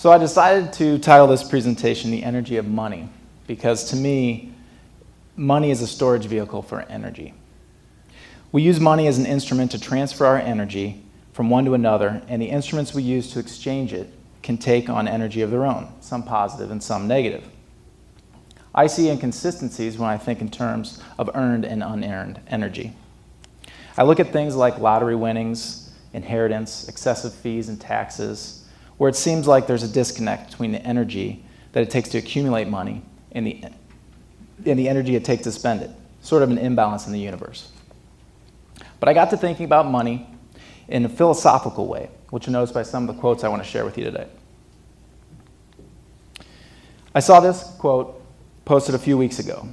So I decided to title this presentation The Energy of Money, because to me, money is a storage vehicle for energy. We use money as an instrument to transfer our energy from one to another, and the instruments we use to exchange it can take on energy of their own, some positive and some negative. I see inconsistencies when I think in terms of earned and unearned energy. I look at things like lottery winnings, inheritance, excessive fees and taxes, where it seems like there's a disconnect between the energy that it takes to accumulate money and the energy it takes to spend it, sort of an imbalance in the universe. But I got to thinking about money in a philosophical way, which you'll notice by some of the quotes I want to share with you today. I saw this quote posted a few weeks ago.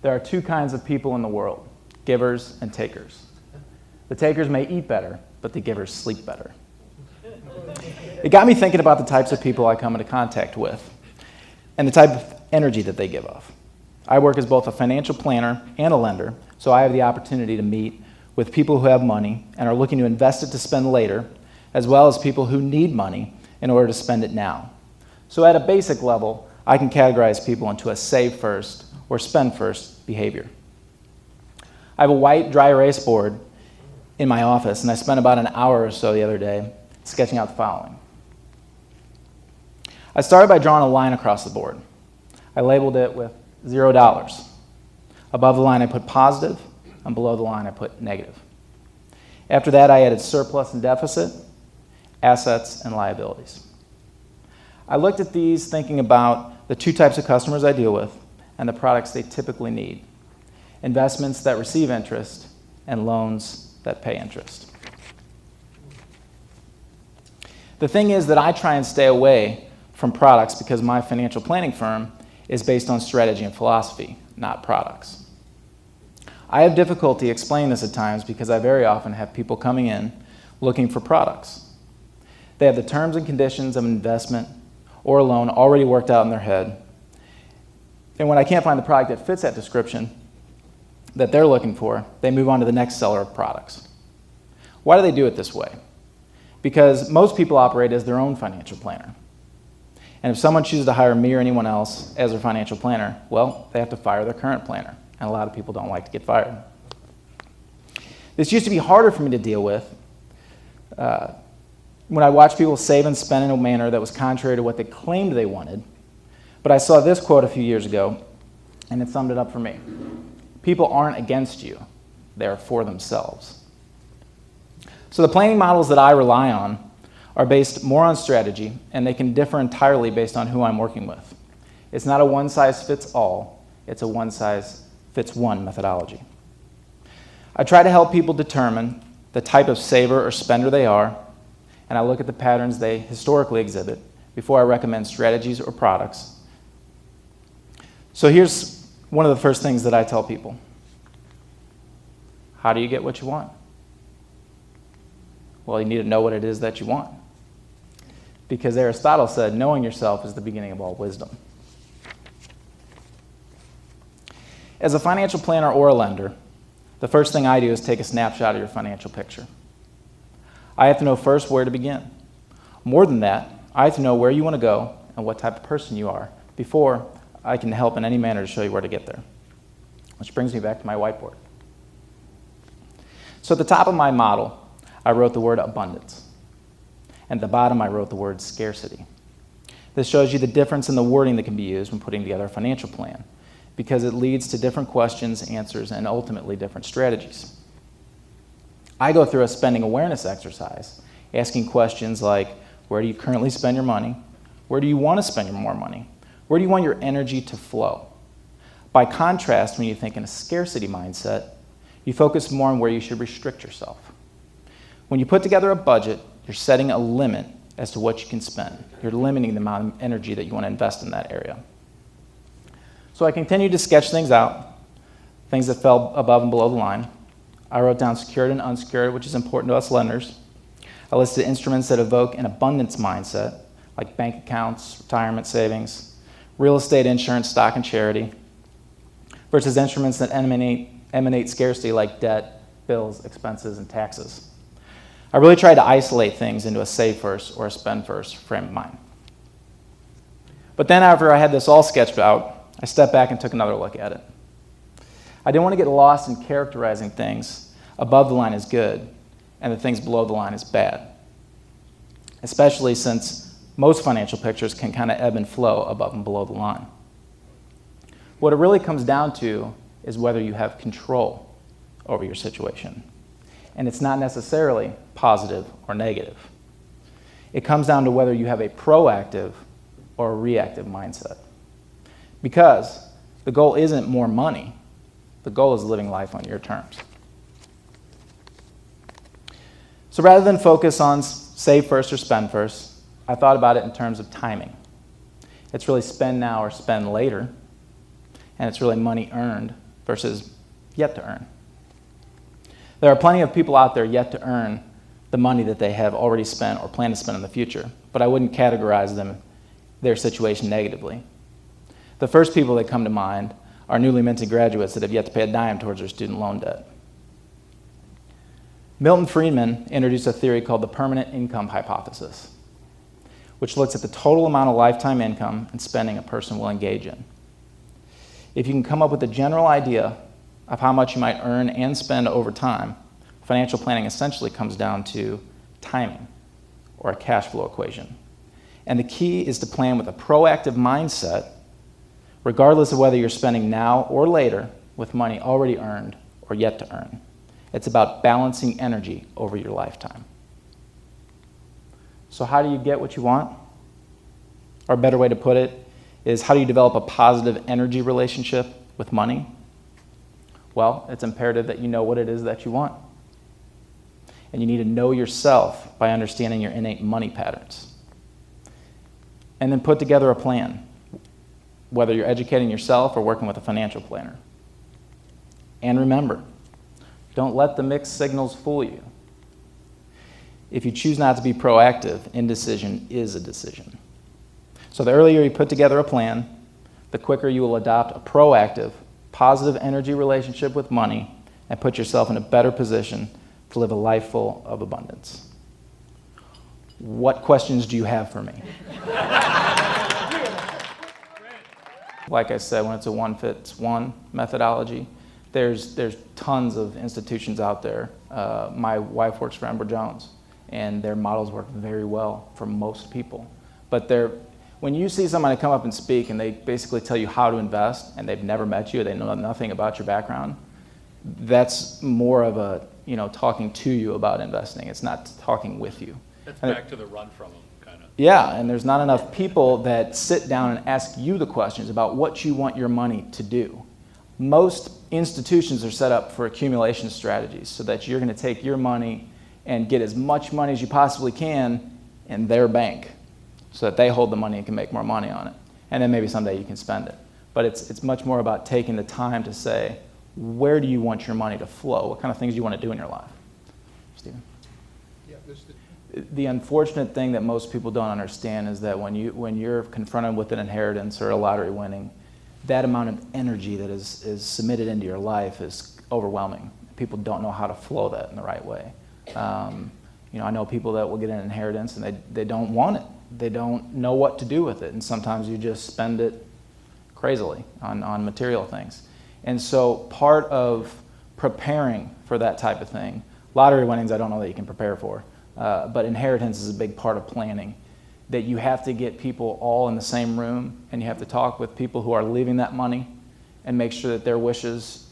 There are two kinds of people in the world, givers and takers. The takers may eat better, but the givers sleep better. It got me thinking about the types of people I come into contact with and the type of energy that they give off. I work as both a financial planner and a lender, so I have the opportunity to meet with people who have money and are looking to invest it to spend later, as well as people who need money in order to spend it now. So at a basic level, I can categorize people into a save first or spend first behavior. I have a white dry erase board in my office, and I spent about an hour or so the other day sketching out the following. I started by drawing a line across the board. I labeled it with $0. Above the line I put positive, and below the line I put negative. After that I added surplus and deficit, assets and liabilities. I looked at these thinking about the two types of customers I deal with and the products they typically need: investments that receive interest and loans that pay interest. The thing is that I try and stay away from products because my financial planning firm is based on strategy and philosophy, not products. I have difficulty explaining this at times because I very often have people coming in looking for products. They have the terms and conditions of an investment or a loan already worked out in their head. And when I can't find the product that fits that description that they're looking for, they move on to the next seller of products. Why do they do it this way? Because most people operate as their own financial planner. And if someone chooses to hire me or anyone else as their financial planner, well, they have to fire their current planner. And a lot of people don't like to get fired. This used to be harder for me to deal with when I watched people save and spend in a manner that was contrary to what they claimed they wanted. But I saw this quote a few years ago, and it summed it up for me. People aren't against you, they are for themselves. So the planning models that I rely on are based more on strategy, and they can differ entirely based on who I'm working with. It's not a one-size-fits-all, it's a one-size-fits-one methodology. I try to help people determine the type of saver or spender they are, and I look at the patterns they historically exhibit before I recommend strategies or products. So here's one of the first things that I tell people. How do you get what you want? Well, you need to know what it is that you want. Because Aristotle said, knowing yourself is the beginning of all wisdom. As a financial planner or a lender, the first thing I do is take a snapshot of your financial picture. I have to know first where to begin. More than that, I have to know where you want to go and what type of person you are before I can help in any manner to show you where to get there. Which brings me back to my whiteboard. So at the top of my model, I wrote the word abundance. And at the bottom, I wrote the word scarcity. This shows you the difference in the wording that can be used when putting together a financial plan, because it leads to different questions, answers, and ultimately different strategies. I go through a spending awareness exercise, asking questions like, where do you currently spend your money? Where do you want to spend your more money? Where do you want your energy to flow? By contrast, when you think in a scarcity mindset, you focus more on where you should restrict yourself. When you put together a budget, you're setting a limit as to what you can spend. You're limiting the amount of energy that you want to invest in that area. So I continued to sketch things out, things that fell above and below the line. I wrote down secured and unsecured, which is important to us lenders. I listed instruments that evoke an abundance mindset, like bank accounts, retirement savings, real estate, insurance, stock, and charity, versus instruments that emanate scarcity, like debt, bills, expenses, and taxes. I really tried to isolate things into a save first or a spend first frame of mind. But then after I had this all sketched out, I stepped back and took another look at it. I didn't want to get lost in characterizing things above the line as good and the things below the line as bad, especially since most financial pictures can kind of ebb and flow above and below the line. What it really comes down to is whether you have control over your situation. And it's not necessarily positive or negative. It comes down to whether you have a proactive or a reactive mindset. Because the goal isn't more money. The goal is living life on your terms. So rather than focus on save first or spend first, I thought about it in terms of timing. It's really spend now or spend later, and it's really money earned versus yet to earn. There are plenty of people out there yet to earn the money that they have already spent or plan to spend in the future, but I wouldn't categorize their situation negatively. The first people that come to mind are newly minted graduates that have yet to pay a dime towards their student loan debt. Milton Friedman introduced a theory called the permanent income hypothesis, which looks at the total amount of lifetime income and spending a person will engage in. If you can come up with a general idea of how much you might earn and spend over time, financial planning essentially comes down to timing or a cash flow equation. And the key is to plan with a proactive mindset, regardless of whether you're spending now or later with money already earned or yet to earn. It's about balancing energy over your lifetime. So how do you get what you want? Or a better way to put it is, how do you develop a positive energy relationship with money? Well, it's imperative that you know what it is that you want. And you need to know yourself by understanding your innate money patterns. And then put together a plan, whether you're educating yourself or working with a financial planner. And remember, don't let the mixed signals fool you. If you choose not to be proactive, indecision is a decision. So the earlier you put together a plan, the quicker you will adopt a proactive, positive energy relationship with money and put yourself in a better position to live a life full of abundance. What questions do you have for me? Like I said, when it's a one-fits-one methodology, there's tons of institutions out there. My wife works for Embry Jones, and their models work very well for most people. But when you see somebody come up and speak and they basically tell you how to invest and they've never met you, they know nothing about your background, that's more of a, talking to you about investing. It's not talking with you. That's back to the run from them, kind of. Yeah, and there's not enough people that sit down and ask you the questions about what you want your money to do. Most institutions are set up for accumulation strategies so that you're going to take your money and get as much money as you possibly can in their bank so that they hold the money and can make more money on it. And then maybe someday you can spend it. But it's much more about taking the time to say, where do you want your money to flow? What kind of things do you want to do in your life? Stephen? Yeah, the unfortunate thing that most people don't understand is that when you're confronted with an inheritance or a lottery winning, that amount of energy that is submitted into your life is overwhelming. People don't know how to flow that in the right way. I know people that will get an inheritance and they don't want it. They don't know what to do with it, and sometimes you just spend it crazily on material things. And so part of preparing for that type of thing, lottery winnings I don't know that you can prepare for, but inheritance is a big part of planning, that you have to get people all in the same room and you have to talk with people who are leaving that money and make sure that their wishes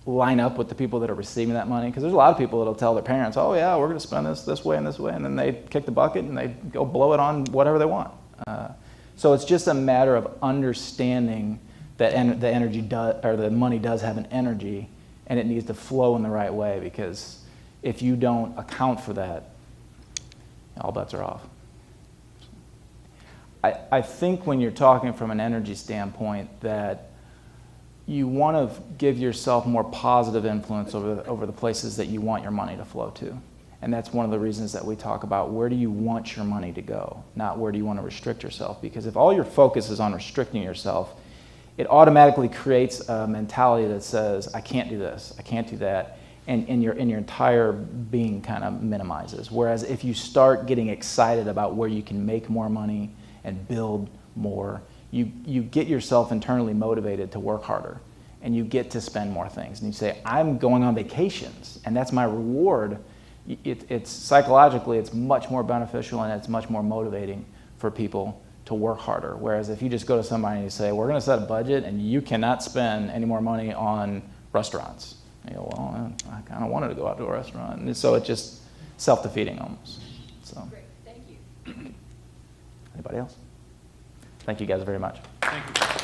line up with the people that are receiving that money. Because there's a lot of people that'll tell their parents, oh yeah, we're going to spend this way, and then they kick the bucket and they go blow it on whatever they want. So it's just a matter of understanding that the money does have an energy, and it needs to flow in the right way, because if you don't account for that, all bets are off. I think when you're talking from an energy standpoint that you want to give yourself more positive influence over the places that you want your money to flow to. And that's one of the reasons that we talk about where do you want your money to go, not where do you want to restrict yourself. Because if all your focus is on restricting yourself, it automatically creates a mentality that says, I can't do this, I can't do that, and your entire being kind of minimizes. Whereas if you start getting excited about where you can make more money and build more, you get yourself internally motivated to work harder, and you get to spend more things. And you say, I'm going on vacations, and that's my reward. It's psychologically, it's much more beneficial, and it's much more motivating for people to work harder. Whereas if you just go to somebody and you say, we're going to set a budget, and you cannot spend any more money on restaurants. You go, well, I kind of wanted to go out to a restaurant. And so it's just self-defeating almost. So. Great, thank you. Anybody else? Thank you guys very much. Thank you.